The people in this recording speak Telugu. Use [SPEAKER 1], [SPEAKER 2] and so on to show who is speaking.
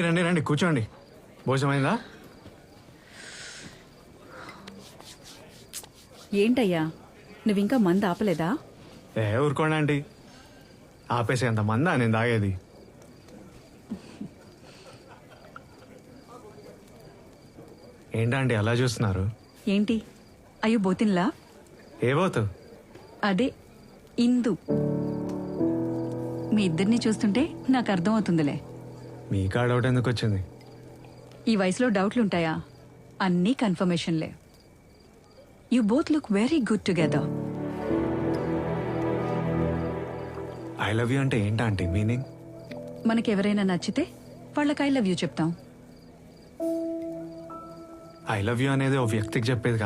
[SPEAKER 1] రండి రండి కూర్చోండి. భోజనమైందా?
[SPEAKER 2] ఏంటయ్యా నువ్వింకా మందు ఆపలేదా?
[SPEAKER 1] ఊరుకోండి ఆంటీ, ఆపేసే అంత మందా నేను తాగేది? ఏంటండి అలా చూస్తున్నారు?
[SPEAKER 2] ఏంటి అయ్యో బోతిన్లా?
[SPEAKER 1] ఏ పోతు?
[SPEAKER 2] అదే ఇందు. మీ ఇద్దరిని చూస్తుంటే నాకు అర్థం అవుతుందిలే.
[SPEAKER 1] మీ కాడ డౌట్ ఎందుకు వచ్చింది?
[SPEAKER 2] ఈ వయసులో డౌట్లుంటాయా? అన్నీ కన్ఫర్మేషన్లే. You both look very good together.
[SPEAKER 1] I love you అంటే ఏంటా ఆంటీ మీనింగ్?
[SPEAKER 2] మనకెవరైనా నచ్చితే వాళ్ళకి ఐ లవ్ యూ చెప్తాం.
[SPEAKER 1] ఐ లవ్ యూ అనేది ఓ వ్యక్తికి చెప్పేది